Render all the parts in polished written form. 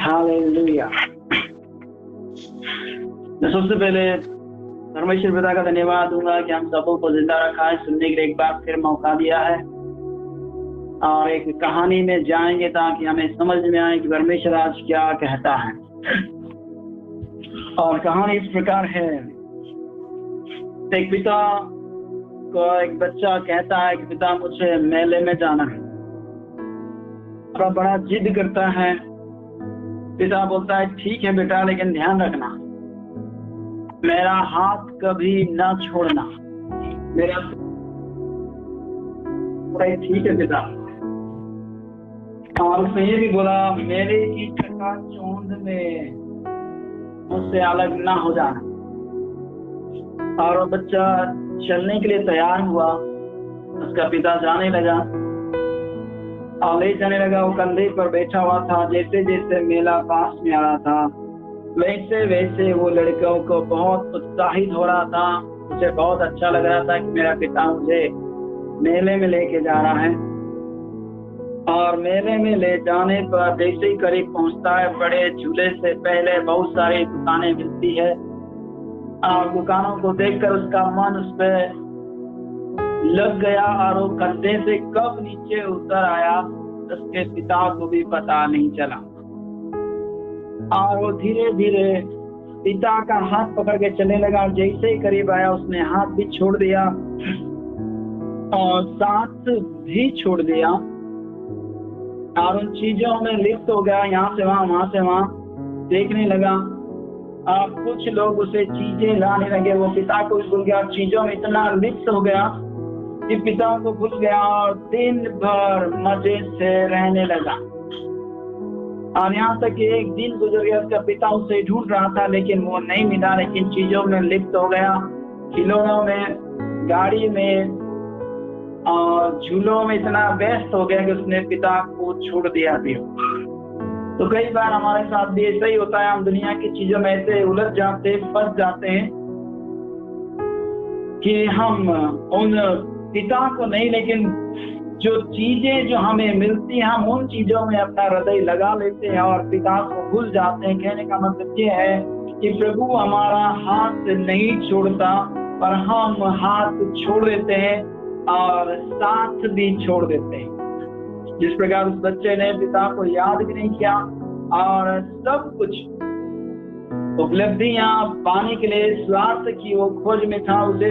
Hallelujah. मैं सबसे पहले परमेश्वर पिता का धन्यवाद दूंगा कि हम सबों को जिंदा रखा है, सुनने के लिए एक बार फिर मौका दिया है और एक कहानी में जाएंगे ताकि हमें समझ में आए कि परमेश्वर आज क्या कहता है। और कहानी इस प्रकार है, एक पिता को एक बच्चा कहता है कि पिता मुझे मेले में जाना है, और बड़ा जिद करता है। पिता बोलता है ठीक है बेटा, लेकिन ध्यान रखना मेरा हाथ कभी ना छोड़ना। मेरा ठीक है पिता। और उसने ये भी बोला मेरे की चकाचौंध में मुझसे अलग ना हो जाना। और वो बच्चा चलने के लिए तैयार हुआ। उसका पिता जाने लगा और ले जाने लगा। वो कंधे पर बैठा हुआ था। जैसे जैसे मेला पास में आ रहा था वैसे वैसे वो लड़कों को बहुत उत्साहित हो रहा था। उसे बहुत अच्छा लग रहा था कि मेरा पिता मुझे मेले में लेके जा रहा है। और मेले में ले जाने पर जैसे ही करीब पहुंचता है, बड़े झूले से पहले बहुत सारी दुकानें मिलती है। और दुकानों को देखकर उसका मन उस पर लग गया और वो कंधे से कब नीचे उतर आया उसके पिता को भी पता नहीं चला। और वो धीरे धीरे पिता का हाथ पकड़ के चलने लगा। जैसे ही करीब आया उसने हाथ भी छोड़ दिया और साथ भी छोड़ दिया और उन चीजों में लिप्त हो गया। यहाँ से वहां देखने लगा। और कुछ लोग उसे चीजें लाने लगे। वो पिता को भूल गया, चीजों में इतना लिप्त हो गया कि पिता को भूल गया और दिन भर मजे से रहने लगा। और यहाँ तक कि एक दिन गुजर गया, उसका पिता उसे ढूंढ रहा था लेकिन वो नहीं मिला। लेकिन चीजों में लिप्त हो गया, खिलौनों में, गाड़ी में और झूलों में इतना व्यस्त हो गया कि उसने पिता को छोड़ दिया भी। तो कई बार हमारे साथ भी ऐसा ही होता है। हम दुनिया की चीजों में ऐसे उलझ जाते, फंस जाते हैं कि हम उन पिता को नहीं, लेकिन जो चीजें जो हमें मिलती हैं हम उन चीजों में अपना हृदय लगा लेते हैं और पिता को भूल जाते हैं। कहने का मतलब ये है कि प्रभु हमारा हाथ नहीं छोड़ता, पर हम हाथ छोड़ देते हैं और साथ भी छोड़ देते हैं। जिस प्रकार उस बच्चे ने पिता को याद भी नहीं किया और सब कुछ उपलब्धियां पाने के लिए स्वार्थ की वो खोज में था। उसे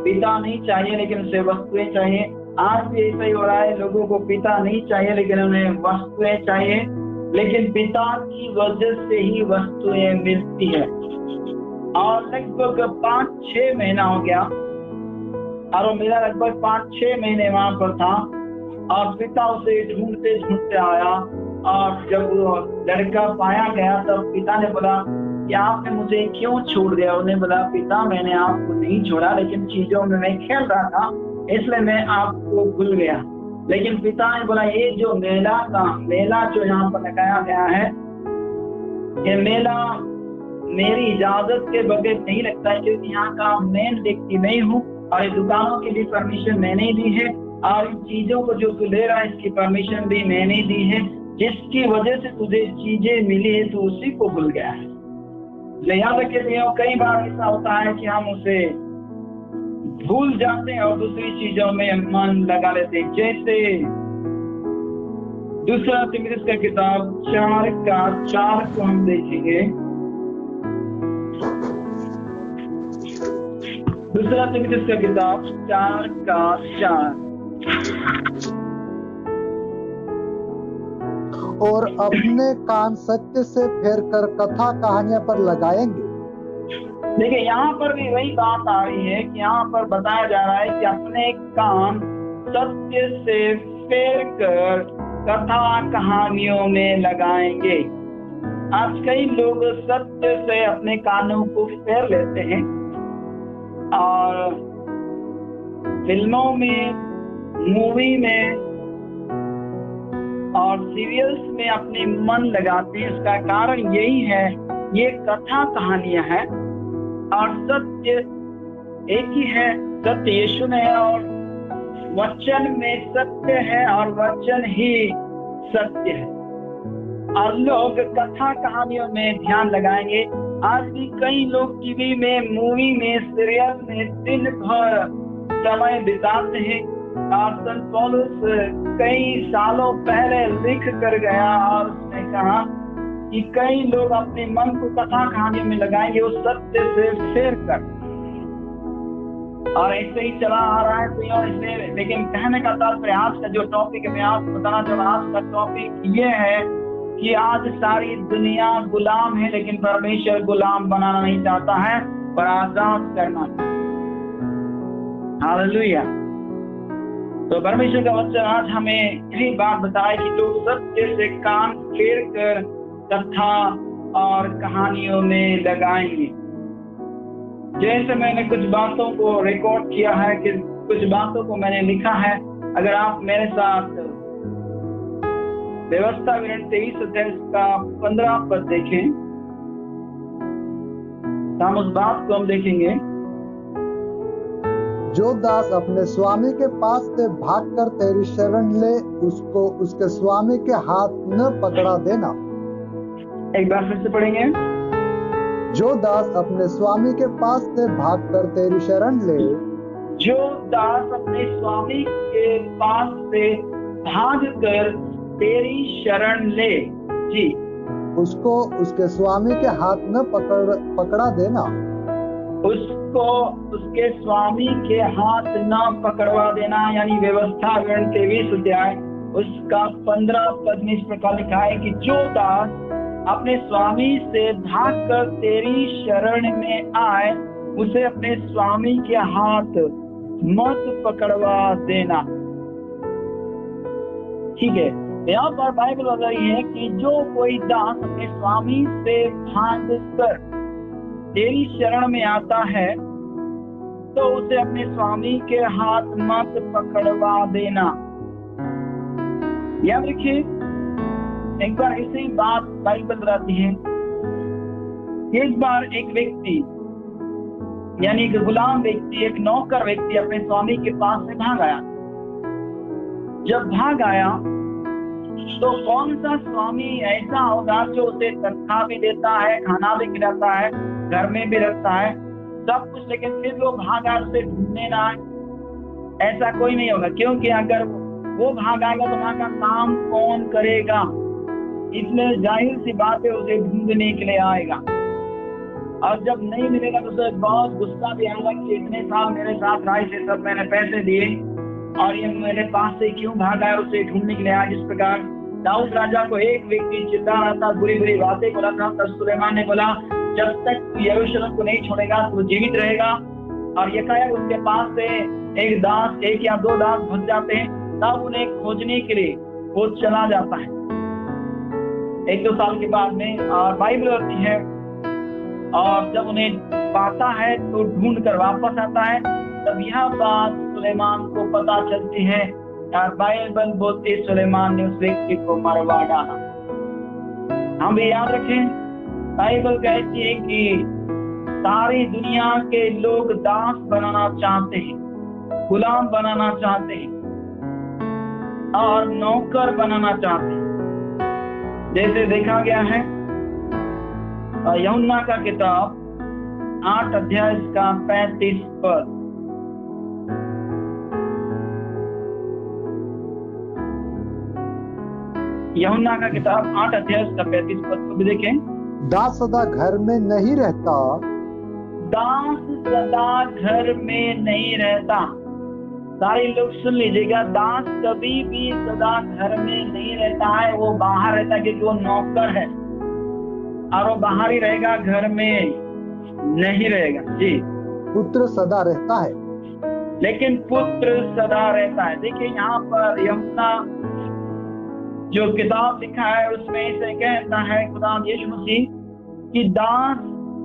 पिता नहीं चाहिए लेकिन उसे वस्तुएं चाहिए। आज भी ऐसा ही हो रहा है, लोगों को पिता नहीं चाहिए लेकिन उन्हें वस्तुएं चाहिए। लेकिन पिता की वजह से ही वस्तुएं मिलती है। और लगभग 5-6 महीना हो गया और मेरा लगभग 5-6 महीने वहां पर था। और पिता उसे ढूंढते ढूंढते आया और जब वो लड़का पाया गया तब पिता ने बोला कि आपने मुझे क्यों छोड़ दिया। उन्हें बोला पिता मैंने आपको नहीं छोड़ा, लेकिन चीजों में मैं खेल रहा था इसलिए मैं आपको भूल गया। लेकिन पिता ने बोला ये जो मेला जो यहाँ पर लगाया गया है, ये मेला मेरी इजाजत के बगैर नहीं लगता है, क्योंकि यहाँ का मेन व्यक्ति नहीं हूँ और इस दुकानों की भी परमिशन मैंने ही दी है और इन चीजों को जो तू ले रहा है इसकी परमिशन भी मैंने ही दी है। जिसकी वजह से तुझे चीजें मिली है तू उसी को भूल गया है। यहाँ तक के कई बार ऐसा होता है कि हम उसे भूल जाते हैं और दूसरी चीजों में मन लगा लेते हैं। जैसे दूसरा तिमुथियुस का किताब 4:4 को हम देखेंगे। दूसरा तिमुथियुस का किताब 4:4 और अपने कान सत्य से फेर कर कथा कहानियां पर लगाएंगे। देखिए यहाँ पर भी वही बात आ रही है कि यहाँ पर बताया जा रहा है कि अपने कान सत्य से फेर कर कथा कहानियों में लगाएंगे। आज कई लोग सत्य से अपने कानों को फेर लेते हैं और फिल्मों में, मूवी में और सीरियल्स में अपने मन लगाते हैं। इसका कारण यही है, ये कथा कहानियां हैं और सत्य एक ही है। सत्य यीशु में है और वचन में सत्य है और वचन ही सत्य है। और लोग कथा कहानियों में ध्यान लगाएंगे। आज भी कई लोग टीवी में, मूवी में, सीरियल में दिन भर समय बिताते हैं। और संत पौलुस कई सालों पहले लिख कर गया और उसने कहा कि कई लोग अपने मन को कथा कहानियों में लगाएंगे उस सत्य से फेर कर। और ऐसे ही चला आ रहा है तो इसलिए, लेकिन कहने का तात्पर्य आज का जो टॉपिक है, मैं आपको बताना चाहूँ, आज का टॉपिक ये है कि आज सारी दुनिया गुलाम है, लेकिन परमेश्वर गुलाम बनाना नहीं चाहता है पर आजाद करना। हालेलुया। तो परमेश्वर का वचन आज हमें यही बात बताए कि लोग सत्य से कान फेर कर कथा और कहानियों में लगाएंगे। जैसे मैंने कुछ बातों को रिकॉर्ड किया है, कि कुछ बातों को मैंने लिखा है, अगर आप मेरे साथ व्यवस्था विवरण 23 अध्याय का 15 पद देखें तो हम उस बात को हम देखेंगे। जो दास अपने स्वामी के पास से भागकर तेरी शरण ले, उसको उसके स्वामी के हाथ न पकड़ा देना। एक बार फिर से पढ़ेंगे। जो दास अपने स्वामी के पास से भागकर तेरी शरण ले, जो दास अपने स्वामी के पास से भागकर तेरी शरण ले, जी, उसको उसके स्वामी के हाथ न पकड़ा देना। उसको उसके स्वामी के हाथ न पकड़वा देना, यानी व्यवस्था विवरण 23 अध्याय उसका 15 पद में इस प्रकार लिखा है कि जो दास अपने स्वामी से भागकर तेरी शरण में आए, उसे अपने स्वामी के हाथ मत पकड़वा देना। ठीक है, यहाँ पर बाइबल बता रही है कि जो कोई दास अपने स्वामी से भागकर तेरी शरण में आता है तो उसे अपने स्वामी के हाथ मत पकड़वा देना। याद रखिए, एक बार ऐसी बात बाइबल बताती है। एक बार एक व्यक्ति, यानी एक गुलाम व्यक्ति, एक नौकर व्यक्ति अपने स्वामी के पास से भाग आया। जब भाग आया तो कौन सा स्वामी ऐसा होगा जो उसे तनख्वाह भी देता है, खाना भी खिलाता है, घर में भी रखता है, सब कुछ, लेकिन फिर वो भागा उसे ढूंढने ना आए? ऐसा कोई नहीं होगा, क्योंकि अगर वो भागाएगा तो वहां का काम कौन करेगा? इसलिए जाहिर सी बात है उसे ढूंढने के लिए आएगा। और जब नहीं मिलेगा तो उसे बहुत गुस्सा भी आएगा कि इतने साल मेरे साथ रहा, इसे सब मैंने पैसे दिए और ये मेरे पास से क्यों भागा है, उसे ढूंढने के लिए आया। जिस प्रकार दाऊद राजा को एक व्यक्ति चिल्ला रहा था, बुरी बुरी बातें बोला था, तब सुलेमान ने बोला जब तक तू यरूशलेम को नहीं छोड़ेगा तो जीवित रहेगा। और यकायक उसके पास से एक या दो दास भाग जाते हैं, तब उन्हें खोजने के लिए वो चला जाता है 1-2 साल के बाद में। और बाइबल होती है, और जब उन्हें पाता है तो ढूंढ कर वापस आता है। तब यह बात सुलेमान को पता चलती है और बाइबल बोलती सुलेमान ने उस व्यक्ति को मरवा डाला। हम भी याद रखें, बाइबल कहती है कि सारी दुनिया के लोग दास बनाना चाहते हैं, गुलाम बनाना चाहते हैं और नौकर बनाना चाहते हैं। जैसे देखा गया है यूहन्ना का किताब 8 अध्याय का 35 पद। यूहन्ना का किताब 8 अध्याय का 35 पद को भी देखें। दास सदा घर में नहीं रहता, दास सदा घर में नहीं रहता। सारे लोग सुन लीजिएगा, दास कभी भी सदा घर में नहीं रहता है, वो बाहर रहता है, क्योंकि वो नौकर है और वो बाहर ही रहेगा, घर में नहीं रहेगा। जी, पुत्र सदा रहता है, लेकिन पुत्र सदा रहता है। देखिए यहाँ पर यूहन्ना जो किताब लिखा है उसमें ऐसे कहता है खुदा यीशु मसीह कि दास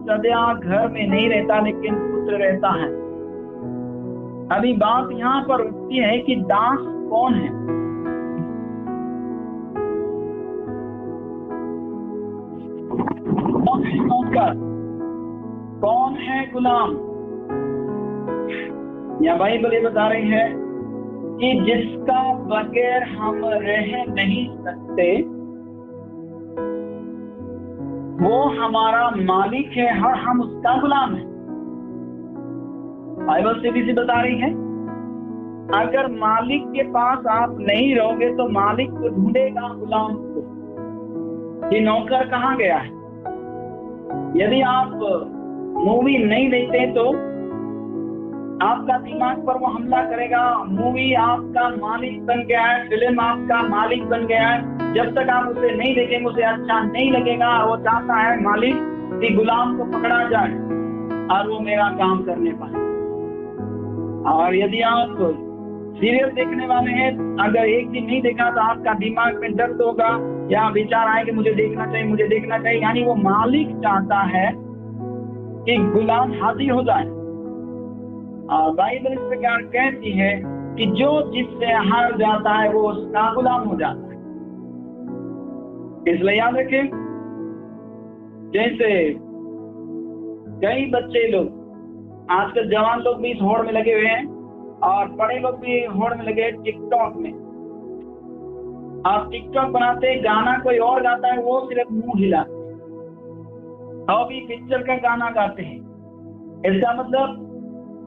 सदा घर में नहीं रहता, लेकिन पुत्र रहता है। अभी बात यहाँ पर उठती है कि दास कौन है? कौन है नौकर? कौन है गुलाम? या बाइबल ये बता रही है कि जिसका बगैर हम रह नहीं सकते, वो हमारा मालिक है और हम उसका गुलाम है। बाइबल सीधी सी बता रही है, अगर मालिक के पास आप नहीं रहोगे तो मालिक को ढूंढेगा गुलाम को कि नौकर कहाँ गया है। यदि आप मूवी नहीं देखते तो आपका दिमाग पर वो हमला करेगा। मूवी आपका मालिक बन गया है, फिल्म आपका मालिक बन गया है। जब तक आप उसे नहीं देखेंगे उसे अच्छा नहीं लगेगा। वो चाहता है मालिक कि गुलाम को पकड़ा जाए और वो मेरा काम करने पाए। और यदि आप सीरियल देखने वाले हैं, अगर एक दिन नहीं देखा तो आपका दिमाग में दर्द होगा या विचार आए कि मुझे देखना चाहिए, मुझे देखना चाहिए। यानी वो मालिक चाहता है कि गुलाम हाजिर हो जाए। बाइबल इस प्रकार कहती है कि जो जिससे हार जाता है वो उसका गुलाम हो जाता है। इसलिए याद रखें, जैसे कई बच्चे लोग, आजकल जवान लोग भी इस होड़ में लगे हुए हैं और बड़े लोग भी होड़ में लगे टिकटॉक में। आप टिकटॉक बनाते, गाना कोई और गाता है, वो सिर्फ मुंह हिलाते और भी पिक्चर का गाना गाते हैं। इसका मतलब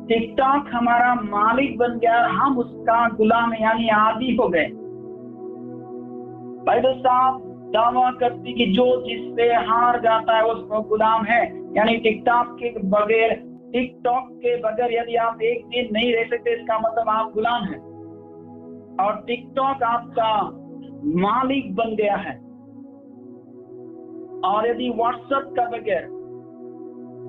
टिकटॉक हमारा मालिक बन गया, हम उसका गुलाम यानी आदी हो गए। बाइबल साहब दावा करती कि जो जिससे हार जाता है उसको गुलाम है। यानी टिकटॉक के बगैर यदि आप एक दिन नहीं रह सकते, इसका मतलब आप गुलाम हैं और टिकटॉक आपका मालिक बन गया है। और यदि व्हाट्सएप का बगैर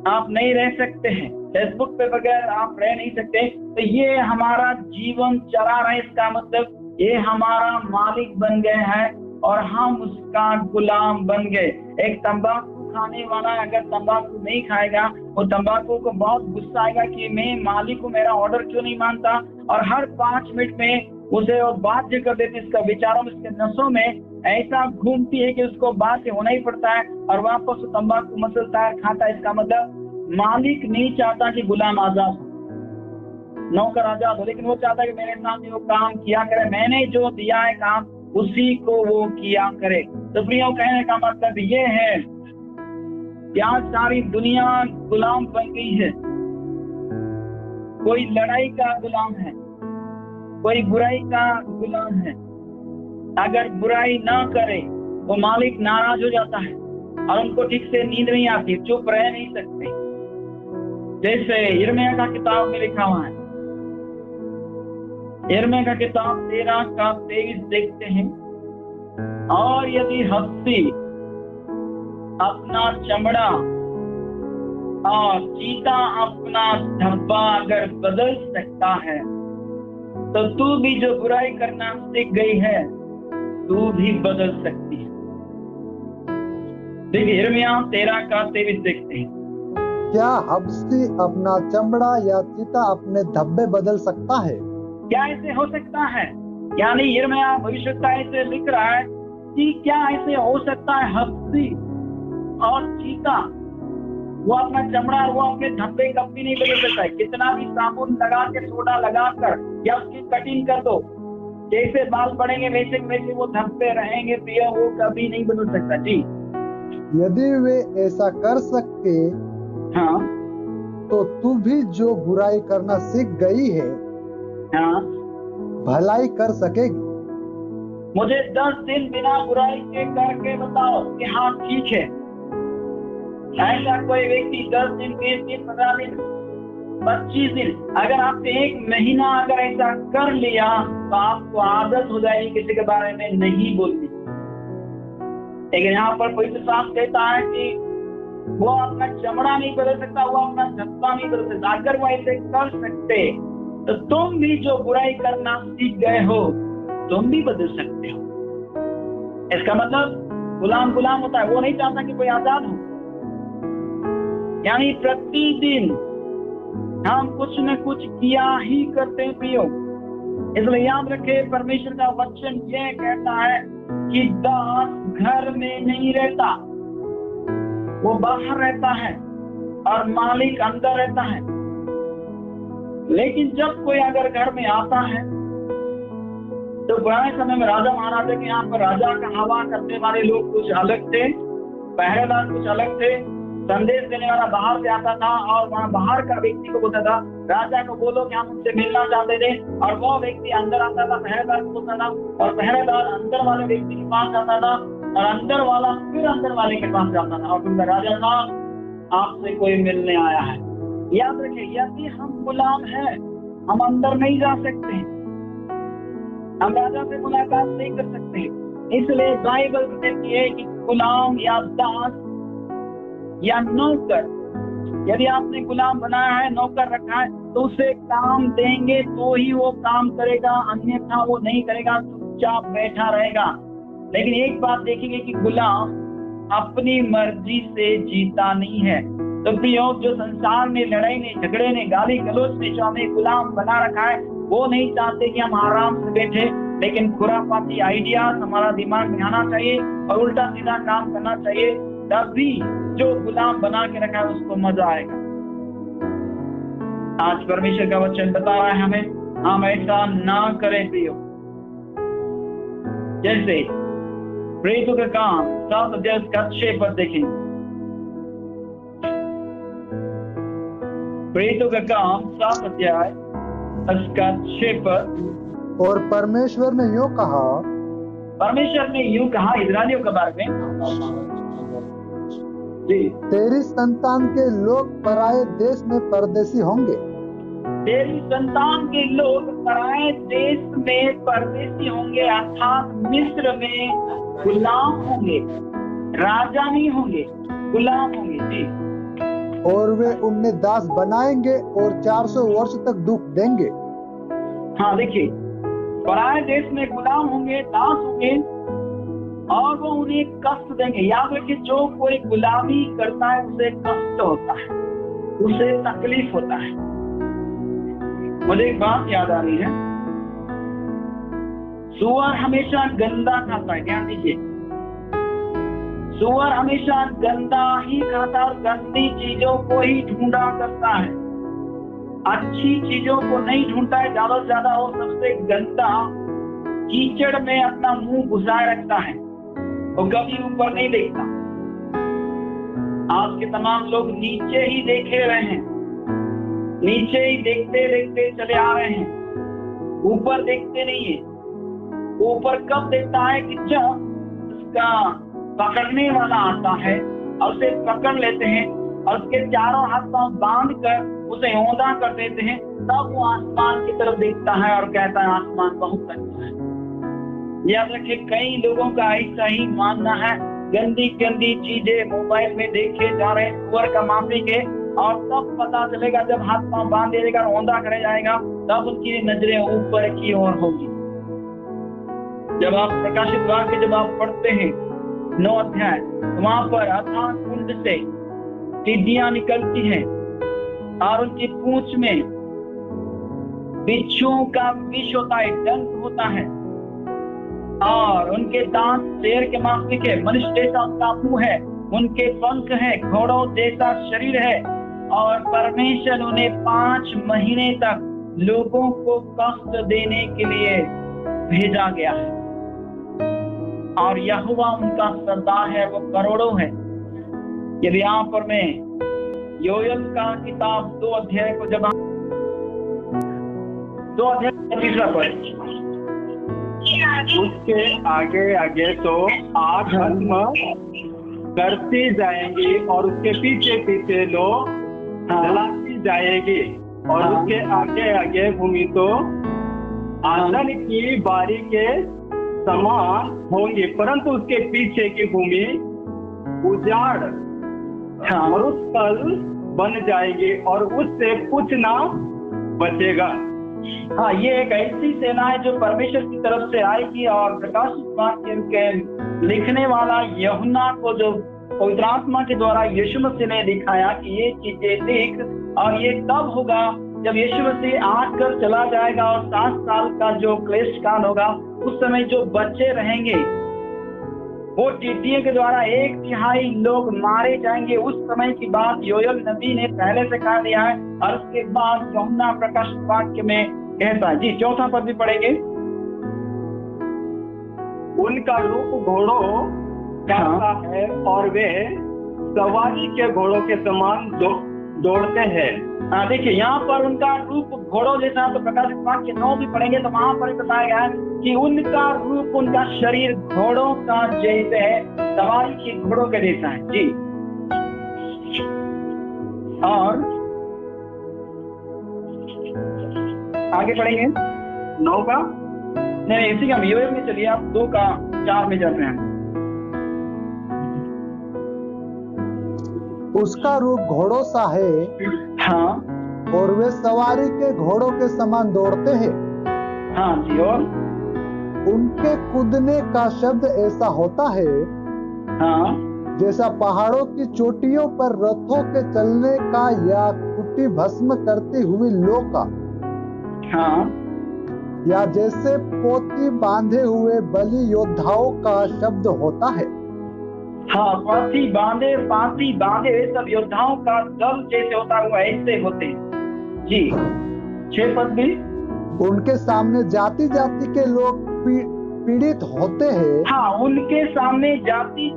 आप नहीं रह सकते हैं, फेसबुक पे बगैर आप रह नहीं सकते, तो ये हमारा जीवन चला रहा है। इसका मतलब ये हमारा मालिक बन गए हैं और हम उसका गुलाम बन गए। एक तंबाकू खाने वाला अगर तंबाकू नहीं खाएगा, वो तंबाकू को बहुत गुस्सा आएगा कि मैं मालिक को मेरा ऑर्डर क्यों नहीं मानता, और हर 5 मिनट में उसे वो बाध्य कर देती। इसका विचारों में, इसके नसों में ऐसा घूमती है कि उसको बाध्य होना ही पड़ता है और वापस तंबाकू मसलता है, खाता है। इसका मतलब मालिक नहीं चाहता कि गुलाम आजाद हो, नौकर आजाद हो, लेकिन वो चाहता है कि मेरे सामने वो काम किया करे, मैंने जो दिया है काम उसी को वो किया करे। तो प्रियो, कहने का मतलब ये है कि आज सारी दुनिया गुलाम बन गई है। कोई लड़ाई का गुलाम है, कोई बुराई का गुलाम है। अगर बुराई ना करे तो मालिक नाराज हो जाता है और उनको ठीक से नींद नहीं आती, चुप रह नहीं सकते। जैसे यिर्मयाह का किताब में लिखा हुआ है, यिर्मयाह का किताब 13:23 देखते हैं, और यदि हस्ती अपना चमड़ा और चीता अपना धब्बा अगर बदल सकता है, तो तू भी जो बुराई करना सीख गई है तू भी बदल सकती है। देखिए यिर्मयाह 13:23 देखते हैं। क्या हबसी अपना चमड़ा या चीता अपने धब्बे बदल सकता है? क्या ऐसे हो सकता है? यानी यिर्मयाह भविष्यवक्ता ऐसे लिख रहा है कि क्या ऐसे हो सकता है, हबसी और चीता वो अपना चमड़ा और वो अपने धब्बे कभी नहीं बदल सकता है। कितना भी साबुन लगा के, सोडा लगा कर या उसकी कटिंग कर दो, जैसे बाल बढ़ेंगे वैसे वैसे वो धब्बे रहेंगे, प्रिय, वो कभी नहीं बदल सकता। जी, यदि वे ऐसा कर सकते, हाँ, तो तू भी जो बुराई करना सीख गई है, हाँ, भलाई कर सकेगी। मुझे 10 दिन बिना बुराई के करके बताओ कि हाँ ठीक है। ऐसा कोई व्यक्ति 10 दिन, 20 दिन, 15 दिन, 25 दिन, अगर आपने 1 महीना अगर ऐसा कर लिया तो आपको आदत हो जाएगी किसी के बारे में नहीं बोलनी। लेकिन यहाँ पर पवित्र शास्त्र कहता है कि वो अपना चमड़ा नहीं बदल सकता, वो अपना धब्बा नहीं बदल सकता। अगर वो ऐसे कर सकते तो तुम भी जो बुराई करना सीख गए हो तुम भी बदल सकते हो। इसका मतलब गुलाम गुलाम होता है, वो नहीं चाहता कि कोई आजाद हो। यानी प्रतिदिन हम कुछ न कुछ किया ही करते हैं प्रियो। इसलिए याद रखे, परमेश्वर का वचन यह कहता है कि दास घर में नहीं रहता, वो बाहर रहता है और मालिक अंदर रहता है। लेकिन जब कोई अगर घर में आता है, तो पुराने समय में राजा महाराजा के यहाँ पर राजा का हवा करने वाले लोग कुछ अलग थे पहरेदार कुछ अलग थे, संदेश देने वाला बाहर से आता था और वहां बाहर का व्यक्ति को बोलता था राजा को बोलो कि हम उनसे मिलना चाहते थे, और वो व्यक्ति अंदर आता था, पहरेदार को बोलता था, और पहरेदार अंदर वाले व्यक्ति के पास जाता था, और अंदर वाला फिर अंदर वाले के पास जाता था और बोलता राजा साहब आपसे कोई मिलने आया है। याद रखिए, यदि हम गुलाम हैं हम अंदर नहीं जा सकते, हम राजा से मुलाकात नहीं कर सकते। इसलिए बाइबल कहती है कि गुलाम या दास या नौकर, यदि आपने गुलाम बनाया है, नौकर रखा है, तो उसे काम देंगे तो ही वो काम करेगा, अन्यथा वो नहीं करेगा, चुपचाप बैठा रहेगा। लेकिन एक बात देखेंगे कि गुलाम अपनी मर्जी से जीता नहीं है। तो प्रियो, जो संसार में लड़ाई ने, झगड़े ने, गाली गलौज ने जो हमें गुलाम बना रखा है, वो नहीं चाहते कि हम आराम से बैठे, लेकिन खुराफाती आइडियाज हमारा दिमाग में आना चाहिए और उल्टा सीधा काम करना चाहिए, तभी जो गुलाम बना के रखा है उसको मजा आएगा। आज परमेश्वर का वचन बता रहा है हमें, हम ऐसा ना करें प्रियो। जैसे प्रेरितों का काम 7 अध्याय का 6 पद देखें। प्रेरितों का काम 7 अध्याय उसका 6 पद। और परमेश्वर ने यूं कहा, परमेश्वर ने यूं कहा इस्राएलियों के बारे में जी, तेरी संतान के लोग पराये देश में परदेसी होंगे। तेरी संतान के लोग पराये देश में परदेसी होंगे, अर्थात मिस्र में गुलाम होंगे, राजा नहीं होंगे, गुलाम होंगे जी। और वे उन्हें दास बनाएंगे और 400 वर्ष तक दुख देंगे। हाँ देखिए, पराये देश में गुलाम होंगे, दास होंगे, और वो उन्हें कष्ट देंगे। याद रखिए, जो कोई गुलामी करता है उसे कष्ट होता है, उसे तकलीफ होता है। मुझे एक बात याद आ रही है, सुअर हमेशा गंदा खाता है, ध्यान दीजिए, सुअर हमेशा गंदा ही खाता और गंदी चीजों को ही ढूंढा करता है, अच्छी चीजों को नहीं ढूंढता है। ज्यादा से ज्यादा वो सबसे गंदा कीचड़ में अपना मुंह घुसाए रखता है, वो कभी ऊपर नहीं देखता। आज के तमाम लोग नीचे ही देखे रहे हैं, नीचे ही देखते देखते चले आ रहे हैं, ऊपर देखते नहीं है। ऊपर कब देखता है कि जब उसका पकड़ने वाला आता है और उसे पकड़ लेते हैं और उसके चारों हाथ पांव बांध कर उसे औंधा कर देते हैं, तब वो आसमान की तरफ देखता है और कहता है आसमान बहुत अच्छा है। याद रखिए, कई लोगों का ऐसा ही मानना है, गंदी गंदी चीजें मोबाइल में देखे जा रहे हैं सुअर का माफी के, और तब पता चलेगा जब हाथ पांव बांध देगा, औंधा करे जाएगा, तब उनकी नजरें ऊपर की ओर होगी। जब आप प्रकाशित वाक्य जब आप पढ़ते हैं 9 अध्याय, तो वहां पर अथाह कुंड से टिड्डियां निकलती हैं और उनकी पूंछ में बिच्छुओं का विष होता है, डंक होता है, और उनके दांत शेर के माफिक है, मनुष्य जैसा उनका मुंह है, उनके पंख है, घोड़ों जैसा शरीर है, और परमेश्वर उन्हें 5 महीने तक लोगों को कष्ट देने के लिए भेजा गया है। और यहोवा उनका सरदार है, वो करोड़ों है। यदि यहाँ पर मैं योएल का किताब 2 अध्याय को जब 2 अध्याय 3 पद, उसके आगे आगे तो आग भस्म करती जाएंगी और उसके पीछे पीछे लोग जलाती जाएगी, और उसके आगे आगे भूमि तो आंगन की बारी के समान होंगी, परंतु उसके पीछे की भूमि उजाड़ और उस पल बन जाएगी और उससे कुछ ना बचेगा। हाँ, ये एक ऐसी सेना है जो परमेश्वर की तरफ से आएगी, और प्रकाशित वाक्य के लिखने वाला यूहन्ना को जो पवित्र आत्मा के द्वारा यीशु मसीह ने दिखाया कि ये चीजें लिख, और ये तब होगा जब यीशु मसीह आकर चला जाएगा और 7 साल का जो क्लेश काल होगा, उस समय जो बच्चे रहेंगे वो टिड्डियों के द्वारा 1/3 लोग मारे जाएंगे। उस समय की बात योएल नबी ने पहले से कहा दिया है, और उसके बाद यूहन्ना प्रकाशित वाक्य में कहता है जी। 4था पद भी पढ़ेंगे। उनका रूप घोड़ों करता है और वे सवारी के घोड़ों के समान दौड़ते हैं। देखिए यहाँ पर उनका रूप घोड़ों जैसा, तो प्रकाशित वाक्य 9 भी पढ़ेंगे तो वहां पर बताया गया है कि उनका रूप, उनका शरीर घोड़ों का जैसे है, सवारी के घोड़ों के जैसा है जी। और आगे पढ़ेंगे 9 का, नहीं इसी का यूएल में चलिए आप 2 का 4 में चल रहे हैं। उसका रूप घोड़ों सा है, हाँ, और वे सवारी के घोड़ों के समान दौड़ते हैं। हाँ जी। और उनके कूदने का शब्द ऐसा होता है, हाँ, जैसा पहाड़ों की चोटियों पर रथों के चलने का या कुटी भस्म करती हुई लो का, हाँ, या जैसे पोती बांधे हुए बलि योद्धाओं का शब्द होता है। हाँ, पाती बांधे सब योद्धाओं का दल जैसे होता है, वो ऐसे होते हैं जी। 6 पद भी, उनके सामने जाति जाति के लोग पीड़ित होते हैं। हाँ, उनके सामने जाति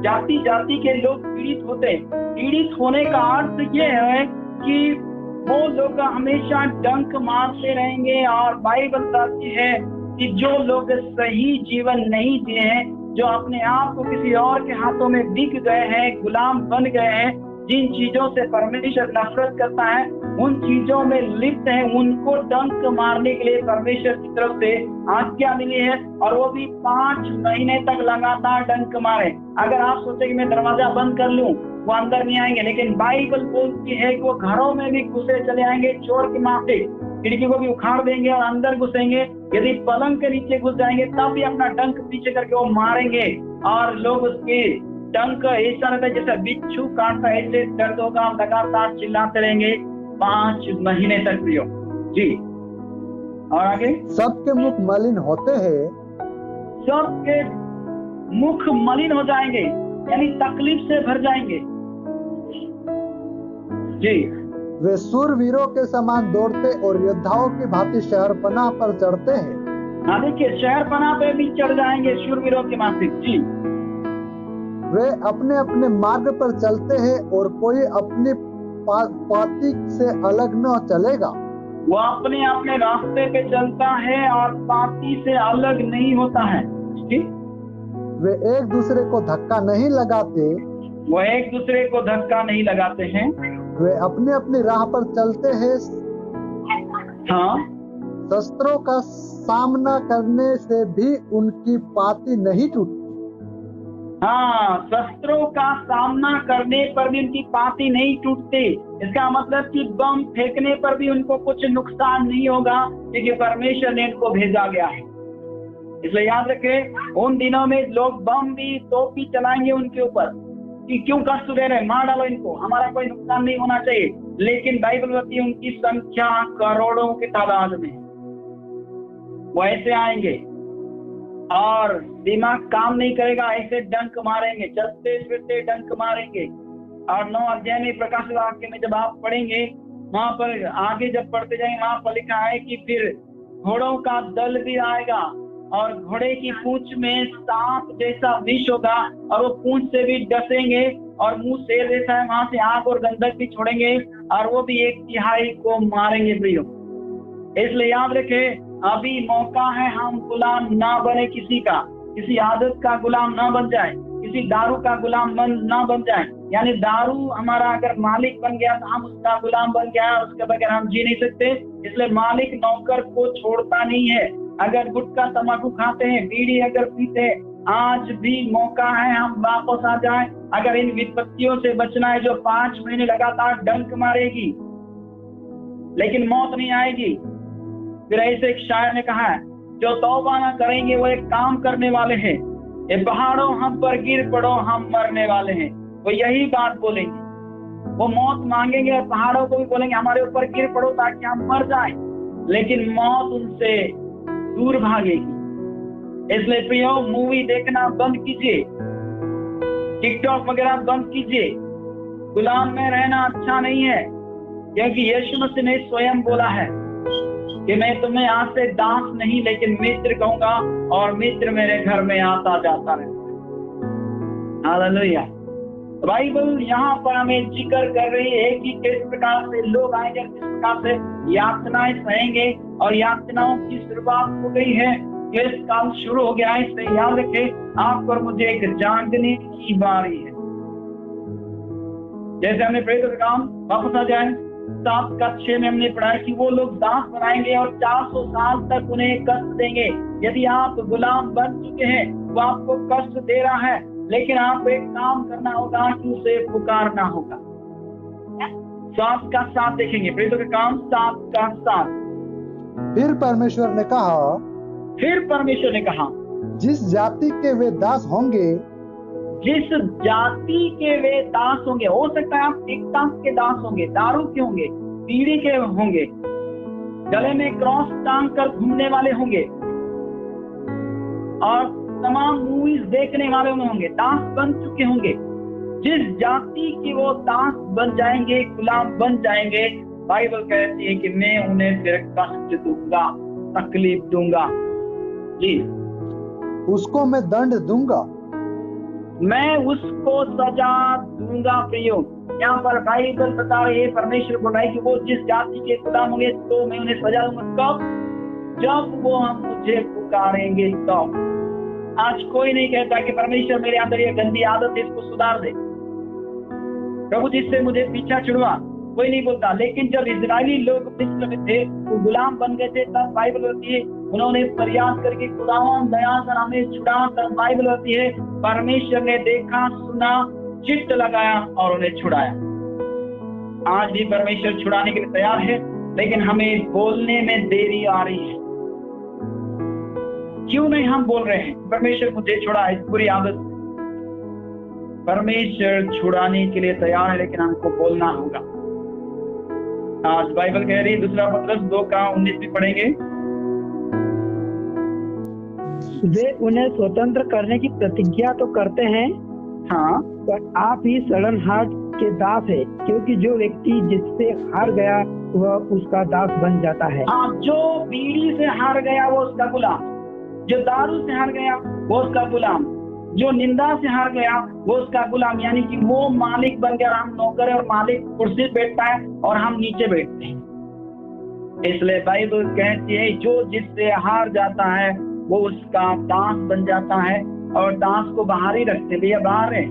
जाति के लोग पीड़ित होते हैं। पीड़ित होने का अर्थ ये है कि वो लोग हमेशा डंक मारते रहेंगे। और बाइबल बताती है कि जो लोग सही जीवन नहीं जिए हैं, जो अपने आप को किसी और के हाथों में बिक गए हैं, गुलाम बन गए हैं, जिन चीजों से परमेश्वर नफरत करता है, उन चीजों में लिप्त है, उनको डंक मारने के लिए परमेश्वर की तरफ से आज्ञा मिली है। और वो भी 5 महीने तक लगातार डंक मारे। अगर आप सोचे कि मैं दरवाजा बंद कर लूं, वो अंदर नहीं आएंगे, लेकिन बाइबल बोलती है कि वो घरों में भी घुसे चले आएंगे, चोर की माफिक, खिड़की को भी उखाड़ देंगे और अंदर घुसेंगे। यदि पलंग के नीचे घुस जाएंगे तब भी अपना डंक पीछे करके वो मारेंगे। और लोग उसकी डंक ऐसा रहता है जैसे बिच्छू काटता है, ऐसे दर्द होगा, लगातार चिल्लाते रहेंगे 5 महीने तक भी हो जी। और आगे, सबके मुख मलिन होते हैं। सबके मुख मलिन हो जाएंगे, यानी तकलीफ से भर जाएंगे जी। वे सूरवीरों के समान दौड़ते और योद्धाओं की भांति शहरपनाह पर चढ़ते हैं। हाँ, देखिए शहरपनाह पे भी चढ़ जाएंगे सूरवीरों के भांति जी। वे अपने अपने मार्ग पर चलते हैं और कोई अपनी पाती से अलग न चलेगा। वो अपने अपने रास्ते पे चलता है और पाती से अलग नहीं होता है जी। वे एक दूसरे को धक्का नहीं लगाते। वो एक दूसरे को धक्का नहीं लगाते हैं। वे अपने अपनी राह पर चलते हैं। हाँ, शस्त्रों का सामना करने से भी उनकी पाती नहीं टूटती। हाँ, शस्त्रों का सामना करने पर भी उनकी पाती नहीं टूटती। इसका मतलब कि बम फेंकने पर भी उनको कुछ नुकसान नहीं होगा, क्योंकि परमेश्वर ने इनको भेजा गया है। इसलिए याद रखें, उन दिनों में लोग बम भी तोप भी चलाएंगे उनके ऊपर कि क्यों कष्ट दे रहे, मार डालो इनको, हमारा कोई नुकसान नहीं होना चाहिए। लेकिन बाइबल बताती है उनकी संख्या करोड़ों की तादाद में, वो ऐसे आएंगे और दिमाग काम नहीं करेगा, ऐसे डंक मारेंगे, चलते फिरते डंक मारेंगे। और 9 अध्याय में प्रकाश वाक्य में जब आप पढ़ेंगे, वहां पर आगे जब पढ़ते जाएंगे, वहां पर लिखा है कि फिर घोड़ों का दल भी आएगा और घोड़े की पूंछ में सांप जैसा विष होगा और वो पूंछ से भी डसेंगे और मुंह शेर जैसा है, वहां से आग और गंधक भी छोड़ेंगे और वो भी 1/3 को मारेंगे प्रियो। इसलिए याद रखें, अभी मौका है हम गुलाम ना बने किसी का, किसी आदत का गुलाम ना बन जाए, किसी दारू का गुलाम ना बन जाए। यानी दारू हमारा अगर मालिक बन गया तो हम उसका गुलाम बन गया, उसके बगैर हम जी नहीं सकते। इसलिए मालिक नौकर को छोड़ता नहीं है। अगर गुटखा तंबाकू खाते हैं, बीड़ी अगर पीते हैं, आज भी मौका है हम वापस आ जाएं। अगर इन विपत्तियों से बचना है जो 5 महीने लगातार डंक मारेगी लेकिन मौत नहीं आएगी। फिर ऐसे एक शायर ने कहा है, जो तौबा ना करेंगे वो एक काम करने वाले हैं, ये पहाड़ों हम पर गिर पड़ो हम मरने वाले हैं। वो यही बात बोलेंगे, वो मौत मांगेंगे और पहाड़ों को भी बोलेंगे हमारे ऊपर गिर पड़ो ताकि हम मर जाएं, लेकिन मौत उनसे दूर भागेगी। इसलिए प्रियो, मूवी देखना बंद कीजिए, टिकटॉक वगैरह बंद कीजिए। गुलाम में रहना अच्छा नहीं है, क्योंकि यीशु मसीह ने स्वयं बोला है कि मैं तुम्हें आज से दास नहीं लेकिन मित्र कहूंगा और मित्र मेरे घर में आता जाता है। हालेलुया। बाइबल यहाँ पर हमें जिक्र कर रही है कि किस प्रकार से लोग आएंगे, किस प्रकार से यातनाएं सहेंगे, और यातनाओं की शुरुआत हो गई है, क्लेश काल शुरू हो गया है। इसलिए याद रखें, आप और मुझे एक जागने की बारी है। जैसे हमने प्रेरितों का काम, वापस आ जाए 7:6 में हमने पढ़ा कि वो लोग दास बनाएंगे और 400 साल तक उन्हें कष्ट देंगे। यदि आप गुलाम बन चुके हैं, वो आपको कष्ट दे रहा है, लेकिन आपको एक काम करना होगा कि उसे पुकारना होगा। 7:7 देखेंगे, प्रेरितों का काम 7:7। फिर परमेश्वर ने कहा, जिस जाति के वे दास होंगे, जिस जाति के वे दास होंगे, हो सकता है आप टिकटॉक के दास होंगे, दारू के होंगे, बीड़ी के होंगे, गले में क्रॉस टांग कर घूमने वाले होंगे, और तमाम मूवीज देखने वाले होंगे, दास बन चुके होंगे। जिस जाति के वो दास बन जाएंगे, गुलाम बन जाएंगे, बाइबल कहती है कि मैं उन्हें फिर कष्ट दूंगा, तकलीफ दूंगा। जी, उसको मैं दंड दूंगा, मैं उसको सजा दूंगा। प्रियो, यहाँ पर बाइबल बता रही है, परमेश्वर बोल रहा है कि वो जिस जाति के गुलाम होंगे तो मैं उन्हें सजा दूंगा। कब? जब वो हम मुझे पुकारेंगे तब। आज कोई नहीं कहता कि परमेश्वर मेरे अंदर ये गंदी आदत है, इसको सुधार दे, प्रभु जिससे मुझे पीछा छुड़वा, कोई नहीं बोलता। लेकिन जब इजरायली लोग मिस्र में थे, वो गुलाम बन गए थे, तब बाइबल होती है उन्होंने प्रयास करके खुदावन दया कर हमें छुड़ा। तब बाइबल होती है परमेश्वर ने देखा, सुना, चित्त लगाया और उन्हें छुड़ाया। आज भी परमेश्वर छुड़ाने के लिए तैयार है, लेकिन हमें बोलने में देरी आ रही है। क्यों नहीं हम बोल रहे हैं परमेश्वर मुझे छुड़ा इस बुरी आदत से? परमेश्वर छुड़ाने के लिए तैयार है, लेकिन हमको बोलना होगा। आज बाइबल कह रही है, 2 पतरस 2:19 भी पढ़ेंगे। वे उन्हें स्वतंत्र करने की प्रतिज्ञा तो करते हैं, हाँ, पर आप ही सड़नहाट के दास है, क्योंकि जो व्यक्ति जिससे हार गया वह उसका दास बन जाता है। हाँ, जो बीड़ी से हार गया वो उसका गुलाम, जो दारू से हार गया वो उसका गुलाम, जो निंदा से हार गया वो उसका गुलाम। यानी कि वो मालिक बन गया, हम नौकर है, और मालिक कुर्सी बैठता है और हम नीचे बैठते हैं। इसलिए बाइबल कहती है जो जिससे हार जाता है वो उसका दास बन जाता है, और दास को बाहर ही रखते, भैया बाहर है,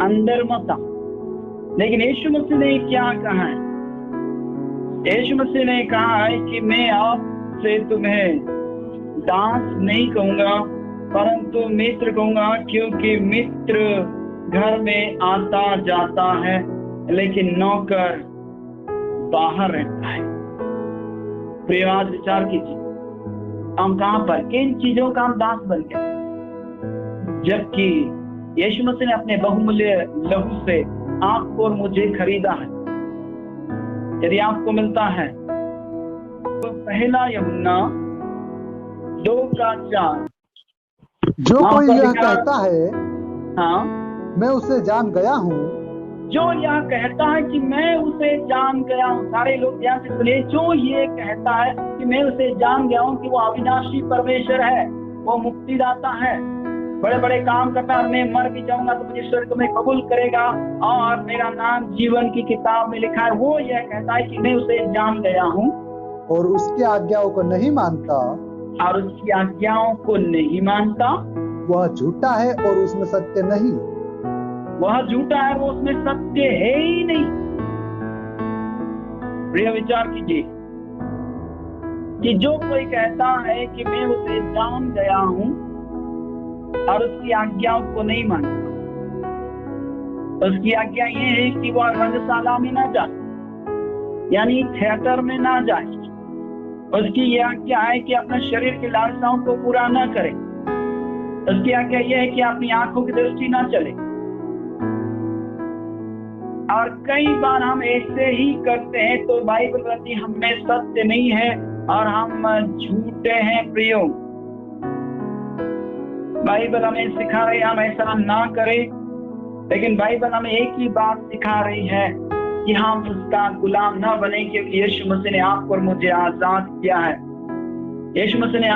अंदर मत आ। लेकिन यीशु मसीह ने क्या कहा है? यीशु मसीह ने कहा है कि मैं आपसे तुम्हें दास नहीं कहूंगा, परंतु मित्र कहूंगा, क्योंकि मित्र घर में आता जाता है, लेकिन नौकर बाहर रहता है। प्रियवाद विचार कीजिए, हम कहां पर, किन चीजों का हम दास बन गए? जबकि यीशु मसीह ने अपने बहुमूल्य लहू से आपको और मुझे खरीदा है। यदि आपको मिलता है तो 1 यूहन्ना 2:4, जो कोई यह कहता है, हाँ, मैं उसे जान गया हूँ, जो यह कहता है कि मैं उसे जान गया हूँ, सारे लोग ध्यान से सुनिए, जो ये कहता है कि मैं उसे जान गया हूँ, कि वो अविनाशी परमेश्वर है, वो मुक्तिदाता है, बड़े बड़े काम करता है, मैं मर भी जाऊंगा तो मुझे स्वर्ग में कबूल करेगा और मेरा नाम जीवन की किताब में लिखा है, वो यह कहता है कि मैं उसे जान गया हूँ और उसकी आज्ञाओं को नहीं मानता, और उसकी आज्ञाओं को नहीं मानता, वह झूठा है और उसमें सत्य नहीं। वह झूठा है, वो उसमें सत्य है ही नहीं। प्रिय विचार कीजिए कि जो कोई कहता है कि मैं उसे जान गया हूं और उसकी आज्ञाओं को नहीं मानता, उसकी आज्ञा ये है कि वह रंगशाला में ना जाए, यानी थिएटर में ना जाए। उसकी ये आज्ञा है कि अपने शरीर की लालसाओं को पूरा न करे। उसकी आज्ञा यह है कि अपनी आंखों की दृष्टि ना चले। और कई बार हम ऐसे ही करते हैं, तो बाइबल कहती है हमें सत्य नहीं है और हम झूठे हैं। प्रियो, बाइबल हमें सिखा रही है हम ऐसा ना करें, लेकिन बाइबल हमें एक ही बात सिखा रही है कि हम उसका गुलाम ना बने, क्योंकि यीशु मसीह ने आपको और मुझे आजाद किया है। यीशु मसीह ने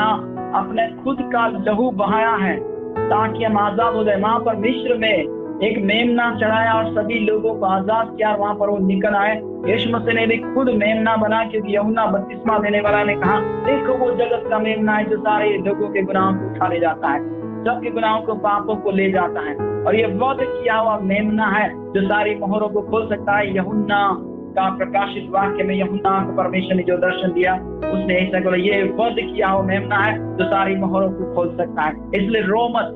अपने खुद का लहू बहाया है ताकि हम आजाद हो जाए। वहां पर मिस्र में एक मेमना चढ़ाया और सभी लोगों को आजाद किया, वहां पर वो निकल आए। यीशु मसीह ने भी खुद मेमना बना, क्योंकि यूहन्ना बपतिस्मा देने वाला ने कहा, देखो वो जगत का मेमना है जो सारे लोगों के गुनाहों को उठा ले जाता है, सबके गुनाहों को, पापों को ले जाता है। और ये वध किया हुआ मेमना है जो सारी मोहरों को खोल सकता है। यूहन्ना का प्रकाशित वाक्य में यूहन्ना को परमेश्वर ने जो दर्शन दिया, उसने ऐसा बोला, ये वध किया हुआ मेमना है जो सारी मोहरों को खोल सकता है, इसलिए रो मत।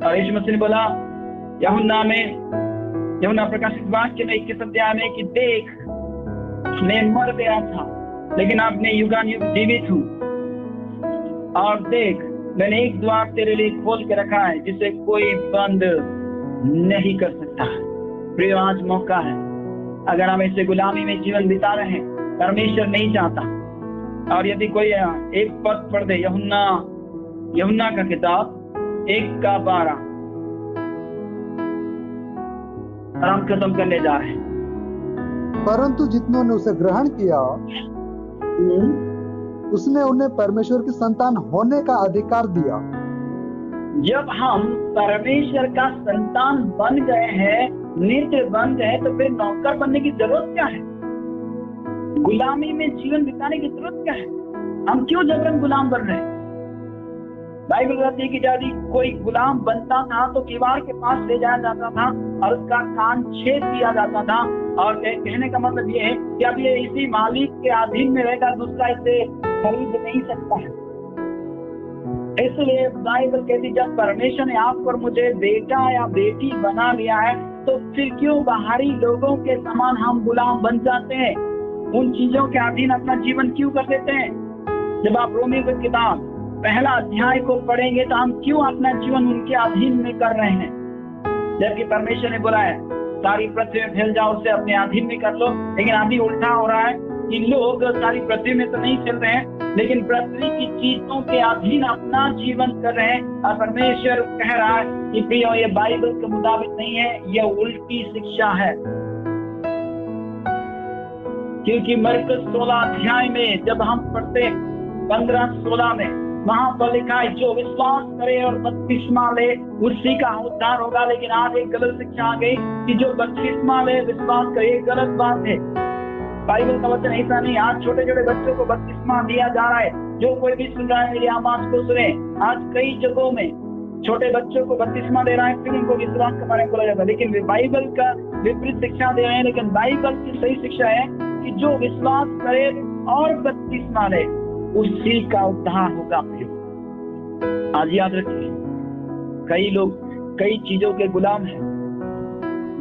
और यीशु मसीह ने बोला यूहन्ना प्रकाशित वाक्य में 21 अध्याय में कि देख, मैं मर गया था लेकिन अब मैं युगानुयुग जीवित हूँ, और देख मैंने एक द्वार तेरे लिए खोल के रखा है जिसे कोई बंद नहीं कर सकता। प्रिय, आज मौका है, अगर हम ऐसे गुलामी में जीवन बिता रहे हैं, परमेश्वर नहीं चाहता। और यदि कोई एक पद पढ़ दे, यूहन्ना का किताब 1:12, और हम खत्म करने जा रहे हैं। परंतु जितनों उसे ग्रहण किया उसने उन्हें परमेश्वर की संतान होने का अधिकार दिया। जब हम परमेश्वर का संतान बन गए हैं, मित्र बन गए, तो फिर नौकर बनने की जरूरत क्या है? गुलामी में जीवन बिताने की जरूरत क्या है? हम क्यों जबरन गुलाम बन रहे हैं? बाइबल कहती है कि यदि कोई गुलाम बनता था तो किवाड़ के पास ले जाया जाता था और उसका कान छेद किया जाता था। और कहने का मतलब ये है कि अब ये इसी मालिक के अधीन में रहेगा, दूसरा इसे खरीद नहीं सकता है। इसलिए बाइबल कहती, जब परमेश्वर ने आप पर मुझे बेटा या बेटी बना लिया है, तो फिर क्यों बाहरी लोगों के समान हम गुलाम बन जाते हैं? उन चीजों के अधीन अपना जीवन क्यों कर देते हैं? जब आप रोमियो की किताब 1 अध्याय को पढ़ेंगे तो हम क्यों अपना जीवन उनके अधीन में कर रहे हैं, जबकि परमेश्वर ने बोला है सारी पृथ्वी में फैल जाओ, उसे अपने अधीन में कर लो। लेकिन अभी उल्टा हो रहा है कि लोग सारी पृथ्वी में तो नहीं चल रहे हैं, लेकिन पृथ्वी की चीजों के अधीन अपना जीवन कर रहे हैं। और परमेश्वर कह रहा है कि प्रियो, ये बाइबल के मुताबिक नहीं है, ये उल्टी शिक्षा है। क्योंकि मरकुस 16 अध्याय में जब हम पढ़ते 15-16 में, वहां पर लिखा है जो विश्वास करे और बपतिस्मा ले उसी का उद्धार होगा। लेकिन आज एक गलत शिक्षा आ गई कि जो बपतिस्मा ले विश्वास करे, गलत बात है। बाइबल का वचन ऐसा नहीं। आज छोटे छोटे बच्चों को बपतिस्मा दिया जा रहा है। जो कोई भी सुन रहा है मेरी आवाज को सुने, आज कई जगहों में छोटे बच्चों को बपतिस्मा दे रहा है, फिर उनको विश्वास के बारे में बोला जाता है, लेकिन बाइबल का विपरीत शिक्षा दे रहे हैं। लेकिन बाइबल की सही शिक्षा है कि जो विश्वास करे और बपतिस्मा ले उसी का उद्धार होगा। आज याद रखिए, कई लोग कई चीजों के गुलाम हैं।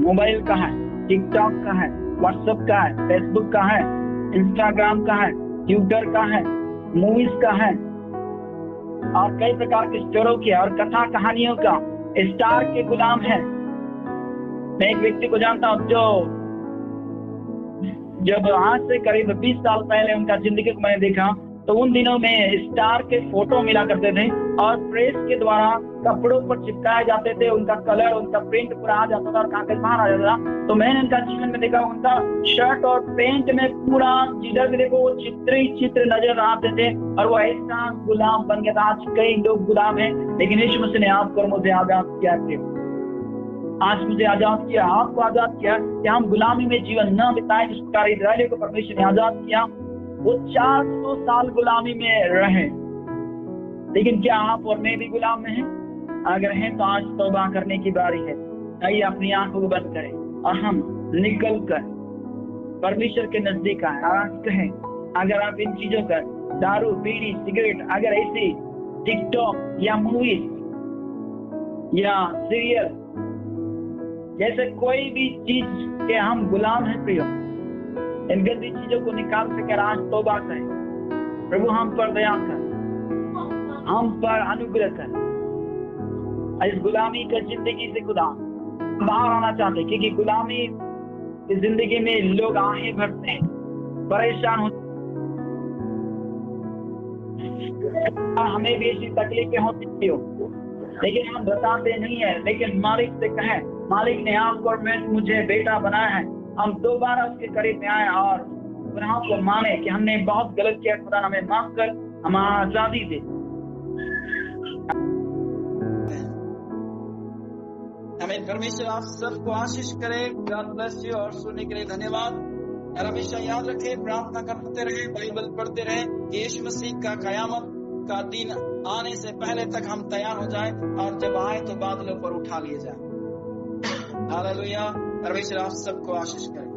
मोबाइल का है, टिकटॉक का है, व्हाट्सएप का है, फेसबुक का है, इंस्टाग्राम का है, ट्विटर का है, मूवीज का है, और कई प्रकार के स्टोरों के और कथा कहानियों का स्टार के गुलाम है। मैं एक व्यक्ति को जानता हूँ जो जब आज से करीब 20 साल पहले उनका जिंदगी को मैंने देखा, तो उन दिनों में स्टार के फोटो मिला करते थे और प्रेस के द्वारा कपड़ों पर चिपकाए जाते थे। उनका कलर, उनका प्रिंट पूरा आ जाता था और कागज बाहर आ जाता था। तो मैंने उनका जीवन में देखा, उनका शर्ट और पैंट में पूरा जिधर भी देखो वो चित्र ही चित्र नजर आते थे और वो ऐसा गुलाम बन गया था। आज कई लोग गुलाम हैं, लेकिन यीशु मसीह ने आपको मुझे आजाद किया। आज मुझे आजाद किया, आपको आजाद किया कि हम गुलामी में जीवन न बिताएं। जिस प्रकार इस्राएलियों को परमेश्वर ने आजाद किया, वो 400 साल गुलामी में रहे। लेकिन क्या आप और मैं भी गुलाम में हैं? अगर हैं तो आज तौबा करने की बारी है। आइए अपनी आंखों को बंद करें और हम निकल कर परमेश्वर के नजदीक आए। आज कहें, अगर आप इन चीजों का दारू, बीड़ी, सिगरेट, अगर ऐसी टिकटॉक या मूवीज या सीरियल जैसे कोई भी चीज के हम गुलाम हैं, प्रियो, इन गंदी चीजों को निकाल सके आज तौबा करें। प्रभु हम पर दया कर, हम पर अनुग्रह कर। इस गुलामी की जिंदगी से खुदा बाहर आना चाहते, क्योंकि गुलामी की जिंदगी में लोग आहें भरते हैं, परेशान होते, हमें भी ऐसी तकलीफें होती हो, लेकिन हम बताते नहीं है। लेकिन मालिक से कहें, मालिक ने आपको और मुझे बेटा बनाया है, हम दोबारा उसके करीब में आए और गुनाहों को माने कि हमने बहुत गलत किया, खुदा हमें माफ कर, हमें आजादी दे। हमें परमेश्वर आप सबको आशीष करे। God bless you. और सुनने के लिए धन्यवाद। और हमेशा याद रखे, प्रार्थना करते रहे, बाइबल पढ़ते रहे कि यीशु मसीह का कयामत का दिन आने से पहले तक हम तैयार हो जाए और जब आए तो बादलों पर उठा लिए जाए। हालेलुया। परमेश्वर आप सबको आशीष करे।